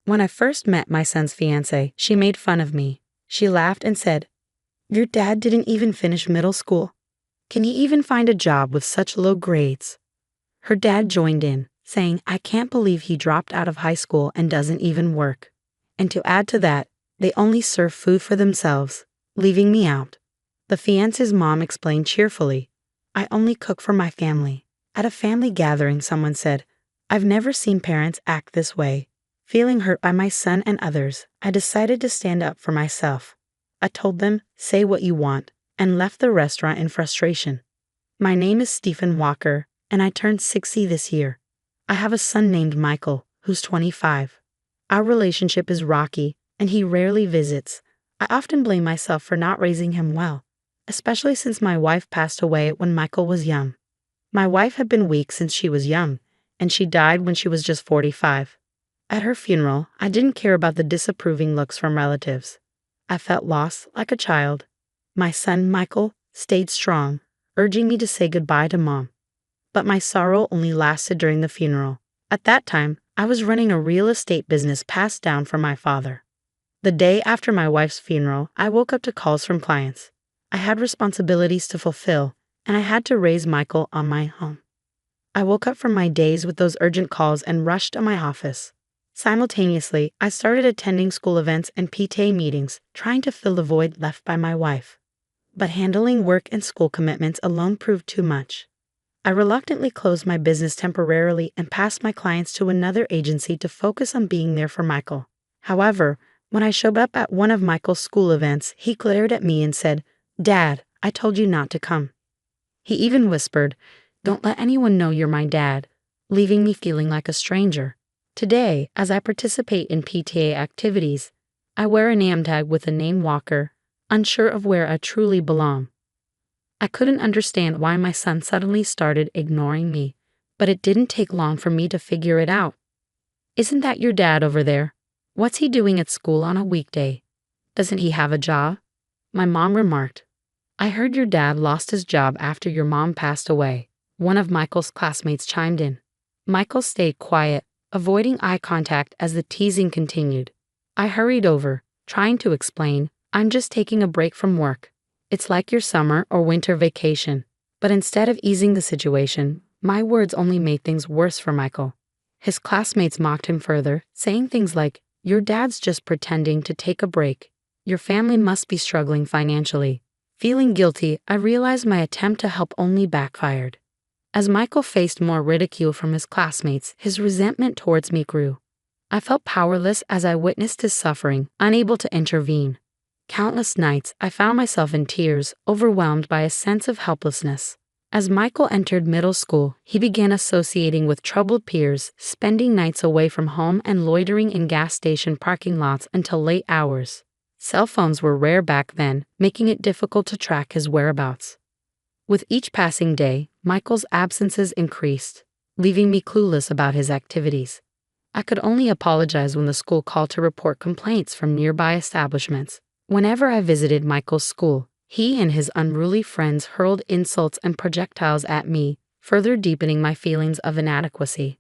When I first met my son's fiancée, she made fun of me. She laughed and said, "Your dad didn't even finish middle school. Can he even find a job with such low grades?" Her dad joined in, saying, "I can't believe he dropped out of high school and doesn't even work." And to add to that, they only serve food for themselves, leaving me out. The fiancé's mom explained cheerfully, "I only cook for my family." At a family gathering, someone said, "I've never seen parents act this way." Feeling hurt by my son and others, I decided to stand up for myself. I told them, "Say what you want," and left the restaurant in frustration. My name is Stephen Walker, and I turned 60 this year. I have a son named Michael, who's 25. Our relationship is rocky, and he rarely visits. I often blame myself for not raising him well, especially since my wife passed away when Michael was young. My wife had been weak since she was young, and she died when she was just 45. At her funeral, I didn't care about the disapproving looks from relatives. I felt lost like a child. My son, Michael, stayed strong, urging me to say goodbye to Mom. But my sorrow only lasted during the funeral. At that time, I was running a real estate business passed down from my father. The day after my wife's funeral, I woke up to calls from clients. I had responsibilities to fulfill, and I had to raise Michael on my own. I woke up from my days with those urgent calls and rushed to my office. Simultaneously, I started attending school events and PTA meetings, trying to fill the void left by my wife. But handling work and school commitments alone proved too much. I reluctantly closed my business temporarily and passed my clients to another agency to focus on being there for Michael. However, when I showed up at one of Michael's school events, he glared at me and said, "Dad, I told you not to come." He even whispered, "Don't let anyone know you're my dad," leaving me feeling like a stranger. Today, as I participate in PTA activities, I wear a name tag with the name Walker, unsure of where I truly belong. I couldn't understand why my son suddenly started ignoring me, but it didn't take long for me to figure it out. "Isn't that your dad over there? What's he doing at school on a weekday? Doesn't he have a job?" My mom remarked, "I heard your dad lost his job after your mom passed away." One of Michael's classmates chimed in. Michael stayed quiet, avoiding eye contact as the teasing continued. I hurried over, trying to explain, "I'm just taking a break from work. It's like your summer or winter vacation." But instead of easing the situation, my words only made things worse for Michael. His classmates mocked him further, saying things like, "Your dad's just pretending to take a break. Your family must be struggling financially." Feeling guilty, I realized my attempt to help only backfired. As Michael faced more ridicule from his classmates, his resentment towards me grew. I felt powerless as I witnessed his suffering, unable to intervene. Countless nights, I found myself in tears, overwhelmed by a sense of helplessness. As Michael entered middle school, he began associating with troubled peers, spending nights away from home and loitering in gas station parking lots until late hours. Cell phones were rare back then, making it difficult to track his whereabouts. With each passing day, Michael's absences increased, leaving me clueless about his activities. I could only apologize when the school called to report complaints from nearby establishments. Whenever I visited Michael's school, he and his unruly friends hurled insults and projectiles at me, further deepening my feelings of inadequacy.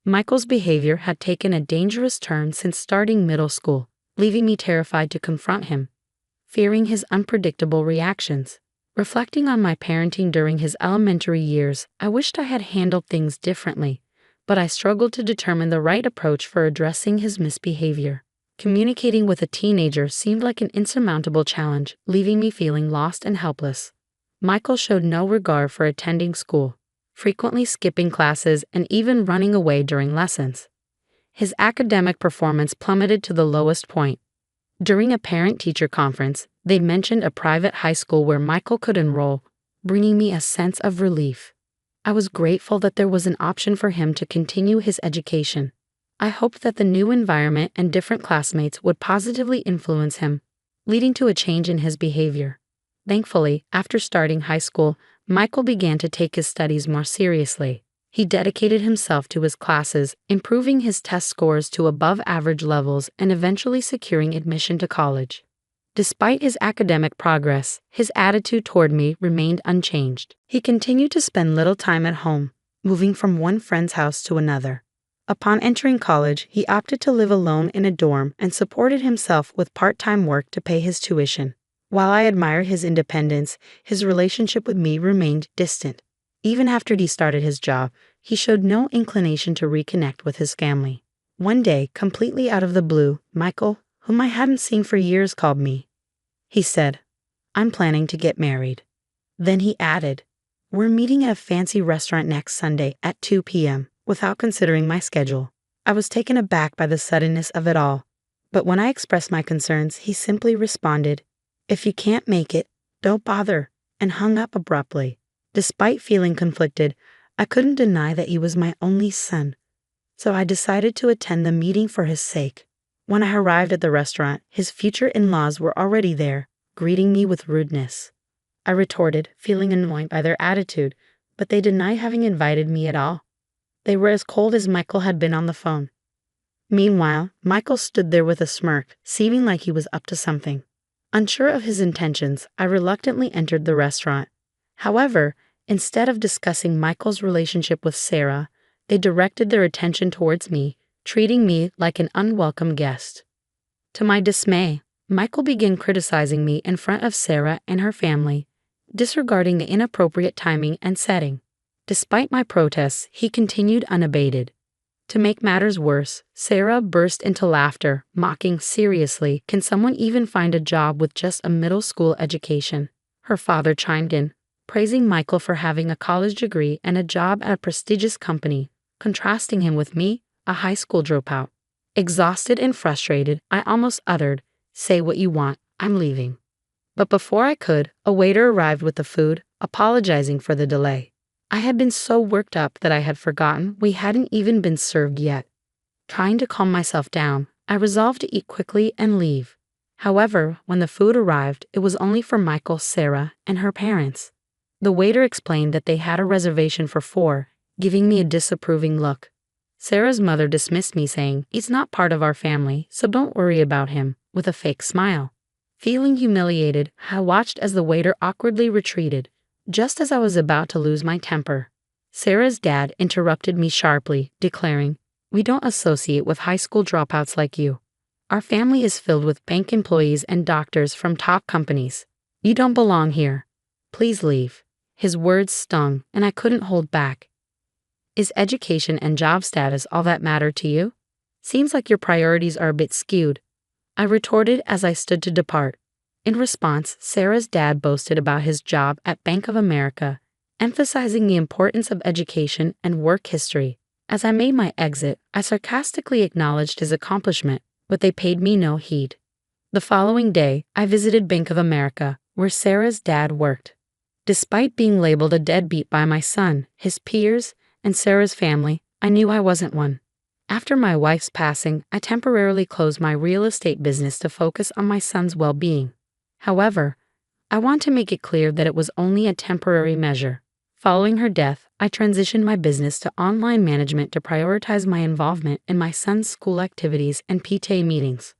Michael's behavior had taken a dangerous turn since starting middle school, leaving me terrified to confront him, fearing his unpredictable reactions. Reflecting on my parenting during his elementary years, I wished I had handled things differently, but I struggled to determine the right approach for addressing his misbehavior. Communicating with a teenager seemed like an insurmountable challenge, leaving me feeling lost and helpless. Michael showed no regard for attending school, frequently skipping classes and even running away during lessons. His academic performance plummeted to the lowest point. During a parent-teacher conference, they mentioned a private high school where Michael could enroll, bringing me a sense of relief. I was grateful that there was an option for him to continue his education. I hoped that the new environment and different classmates would positively influence him, leading to a change in his behavior. Thankfully, after starting high school, Michael began to take his studies more seriously. He dedicated himself to his classes, improving his test scores to above-average levels and eventually securing admission to college. Despite his academic progress, his attitude toward me remained unchanged. He continued to spend little time at home, moving from one friend's house to another. Upon entering college, he opted to live alone in a dorm and supported himself with part-time work to pay his tuition. While I admired his independence, his relationship with me remained distant. Even after he started his job, he showed no inclination to reconnect with his family. One day, completely out of the blue, Michael, whom I hadn't seen for years, called me. He said, "I'm planning to get married." Then he added, "We're meeting at a fancy restaurant next Sunday at 2 p.m., without considering my schedule. I was taken aback by the suddenness of it all. But when I expressed my concerns, he simply responded, "If you can't make it, don't bother," and hung up abruptly. Despite feeling conflicted, I couldn't deny that he was my only son. So I decided to attend the meeting for his sake. When I arrived at the restaurant, his future in-laws were already there, greeting me with rudeness. I retorted, feeling annoyed by their attitude, but they denied having invited me at all. They were as cold as Michael had been on the phone. Meanwhile, Michael stood there with a smirk, seeming like he was up to something. Unsure of his intentions, I reluctantly entered the restaurant. However, instead of discussing Michael's relationship with Sarah, they directed their attention towards me, treating me like an unwelcome guest. To my dismay, Michael began criticizing me in front of Sarah and her family, disregarding the inappropriate timing and setting. Despite my protests, he continued unabated. To make matters worse, Sarah burst into laughter, mocking seriously, "Can someone even find a job with just a middle school education?" Her father chimed in, praising Michael for having a college degree and a job at a prestigious company, contrasting him with me, a high school dropout. Exhausted and frustrated, I almost uttered, "Say what you want, I'm leaving." But before I could, a waiter arrived with the food, apologizing for the delay. I had been so worked up that I had forgotten we hadn't even been served yet. Trying to calm myself down, I resolved to eat quickly and leave. However, when the food arrived, it was only for Michael, Sarah, and her parents. The waiter explained that they had a reservation for 4, giving me a disapproving look. Sarah's mother dismissed me, saying, "He's not part of our family, so don't worry about him," with a fake smile. Feeling humiliated, I watched as the waiter awkwardly retreated, just as I was about to lose my temper. Sarah's dad interrupted me sharply, declaring, "We don't associate with high school dropouts like you. Our family is filled with bank employees and doctors from top companies. You don't belong here. Please leave." His words stung, and I couldn't hold back. "Is education and job status all that matter to you? Seems like your priorities are a bit skewed," I retorted as I stood to depart. In response, Sarah's dad boasted about his job at Bank of America, emphasizing the importance of education and work history. As I made my exit, I sarcastically acknowledged his accomplishment, but they paid me no heed. The following day, I visited Bank of America, where Sarah's dad worked. Despite being labeled a deadbeat by my son, his peers, and Sarah's family, I knew I wasn't one. After my wife's passing, I temporarily closed my real estate business to focus on my son's well-being. However, I want to make it clear that it was only a temporary measure. Following her death, I transitioned my business to online management to prioritize my involvement in my son's school activities and PTA meetings.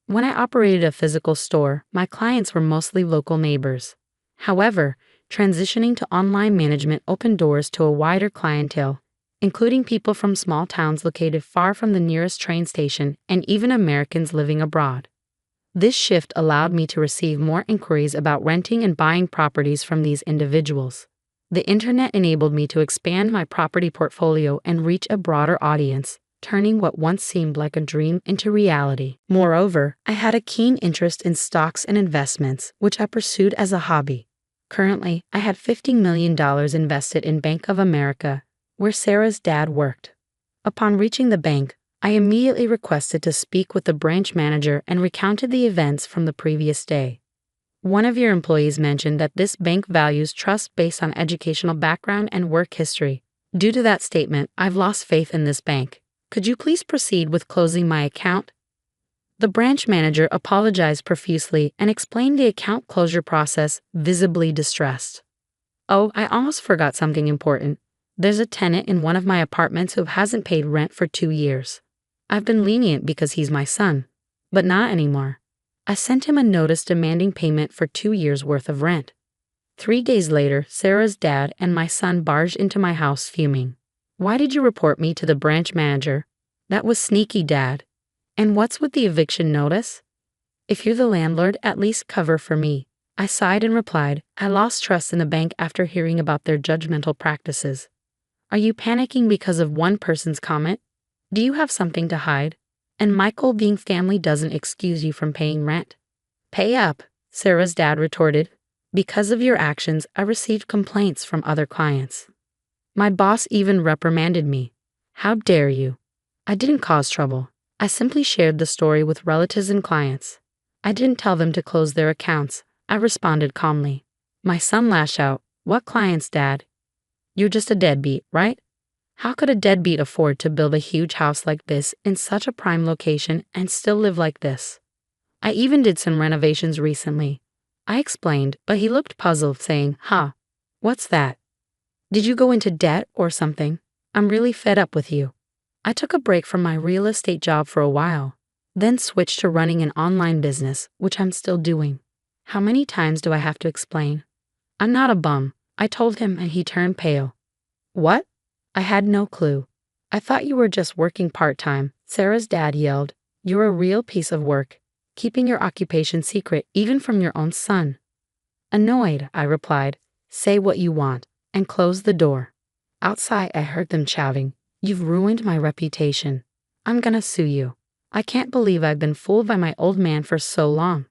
When I operated a physical store, my clients were mostly local neighbors. However, transitioning to online management opened doors to a wider clientele, including people from small towns located far from the nearest train station and even Americans living abroad. This shift allowed me to receive more inquiries about renting and buying properties from these individuals. The internet enabled me to expand my property portfolio and reach a broader audience, turning what once seemed like a dream into reality. Moreover, I had a keen interest in stocks and investments, which I pursued as a hobby. Currently, I had $50 million invested in Bank of America, where Sarah's dad worked. Upon reaching the bank, I immediately requested to speak with the branch manager and recounted the events from the previous day. "One of your employees mentioned that this bank values trust based on educational background and work history. Due to that statement, I've lost faith in this bank. Could you please proceed with closing my account?" The branch manager apologized profusely and explained the account closure process, visibly distressed. "Oh, I almost forgot something important. There's a tenant in one of my apartments who hasn't paid rent for 2 years. I've been lenient because he's my son, but not anymore. I sent him a notice demanding payment for 2 years' worth of rent." 3 days later, Sarah's dad and my son barged into my house fuming. Why did you report me to the branch manager? That was sneaky, Dad. And what's with the eviction notice? If you're the landlord, at least cover for me. I sighed and replied, I lost trust in the bank after hearing about their judgmental practices. Are you panicking because of one person's comment? Do you have something to hide? And Michael, being family doesn't excuse you from paying rent. Pay up, Sarah's dad retorted. Because of your actions, I received complaints from other clients. My boss even reprimanded me. How dare you? I didn't cause trouble. I simply shared the story with relatives and clients. I didn't tell them to close their accounts. I responded calmly. My son lashed out. What clients, Dad? You're just a deadbeat, right? How could a deadbeat afford to build a huge house like this in such a prime location and still live like this? I even did some renovations recently. I explained, but he looked puzzled, saying, what's that? Did you go into debt or something? I'm really fed up with you. I took a break from my real estate job for a while, then switched to running an online business, which I'm still doing. How many times do I have to explain? I'm not a bum, I told him, and he turned pale. What? I had no clue. I thought you were just working part-time, Sarah's dad yelled. You're a real piece of work, keeping your occupation secret even from your own son. Annoyed, I replied, say what you want, and closed the door. Outside, I heard them shouting, you've ruined my reputation. I'm gonna sue you. I can't believe I've been fooled by my old man for so long.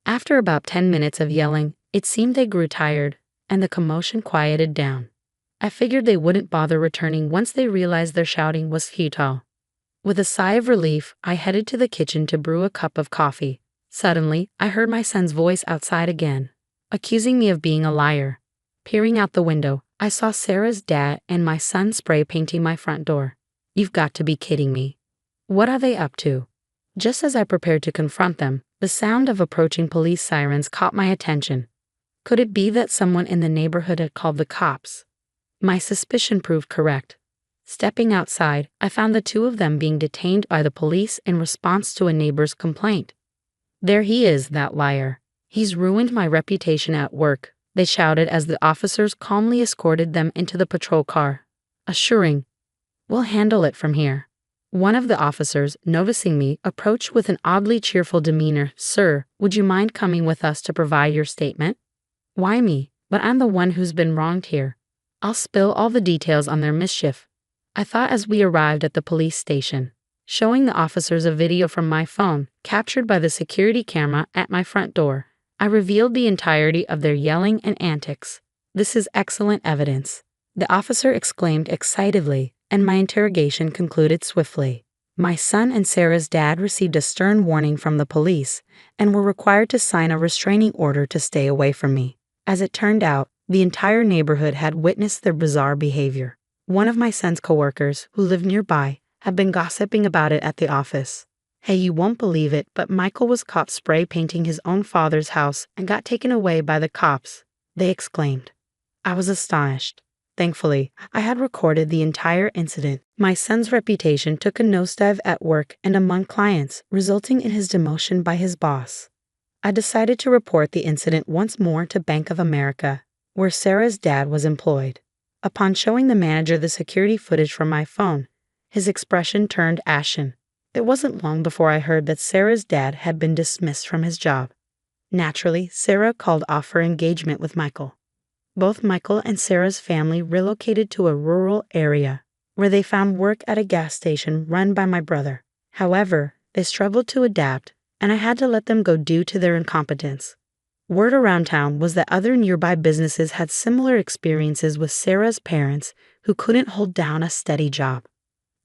After about 10 minutes of yelling, it seemed they grew tired, and the commotion quieted down. I figured they wouldn't bother returning once they realized their shouting was futile. With a sigh of relief, I headed to the kitchen to brew a cup of coffee. Suddenly, I heard my son's voice outside again, accusing me of being a liar. Peering out the window, I saw Sarah's dad and my son spray painting my front door. You've got to be kidding me. What are they up to? Just as I prepared to confront them, the sound of approaching police sirens caught my attention. Could it be that someone in the neighborhood had called the cops? My suspicion proved correct. Stepping outside, I found the two of them being detained by the police in response to a neighbor's complaint. There he is, that liar. He's ruined my reputation at work, they shouted as the officers calmly escorted them into the patrol car, assuring, we'll handle it from here. One of the officers, noticing me, approached with an oddly cheerful demeanor. Sir, would you mind coming with us to provide your statement? Why me? But I'm the one who's been wronged here. I'll spill all the details on their mischief. I thought as we arrived at the police station, showing the officers a video from my phone, captured by the security camera at my front door. I revealed the entirety of their yelling and antics. This is excellent evidence, the officer exclaimed excitedly, and my interrogation concluded swiftly. My son and Sarah's dad received a stern warning from the police and were required to sign a restraining order to stay away from me. As it turned out, the entire neighborhood had witnessed their bizarre behavior. One of my son's coworkers, who lived nearby, had been gossiping about it at the office. Hey, you won't believe it, but Michael was caught spray painting his own father's house and got taken away by the cops, they exclaimed. I was astonished. Thankfully, I had recorded the entire incident. My son's reputation took a nosedive at work and among clients, resulting in his demotion by his boss. I decided to report the incident once more to Bank of America, where Sarah's dad was employed. Upon showing the manager the security footage from my phone, his expression turned ashen. It wasn't long before I heard that Sarah's dad had been dismissed from his job. Naturally, Sarah called off her engagement with Michael. Both Michael and Sarah's family relocated to a rural area, where they found work at a gas station run by my brother. However, they struggled to adapt, and I had to let them go due to their incompetence. Word around town was that other nearby businesses had similar experiences with Sarah's parents who couldn't hold down a steady job.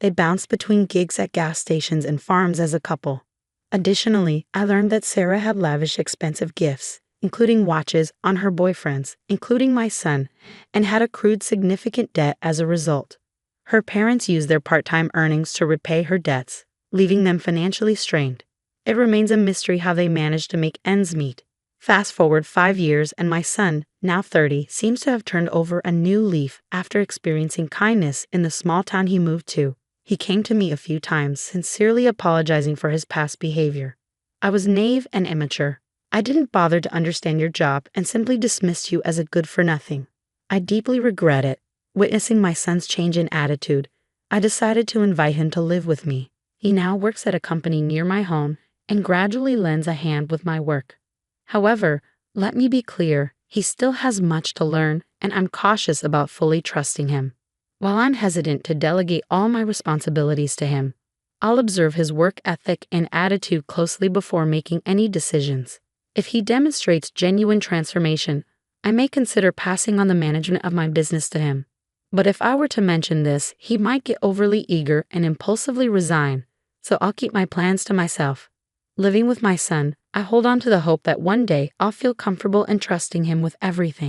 They bounced between gigs at gas stations and farms as a couple. Additionally, I learned that Sarah had lavished expensive gifts, including watches, on her boyfriends, including my son, and had accrued significant debt as a result. Her parents used their part-time earnings to repay her debts, leaving them financially strained. It remains a mystery how they managed to make ends meet. Fast forward 5 years and my son, now 30, seems to have turned over a new leaf after experiencing kindness in the small town he moved to. He came to me a few times, sincerely apologizing for his past behavior. I was naive and immature. I didn't bother to understand your job and simply dismissed you as a good-for-nothing. I deeply regret it. Witnessing my son's change in attitude, I decided to invite him to live with me. He now works at a company near my home and gradually lends a hand with my work. However, let me be clear, he still has much to learn, and I'm cautious about fully trusting him. While I'm hesitant to delegate all my responsibilities to him, I'll observe his work ethic and attitude closely before making any decisions. If he demonstrates genuine transformation, I may consider passing on the management of my business to him. But if I were to mention this, he might get overly eager and impulsively resign, so I'll keep my plans to myself. Living with my son, I hold on to the hope that one day I'll feel comfortable entrusting him with everything.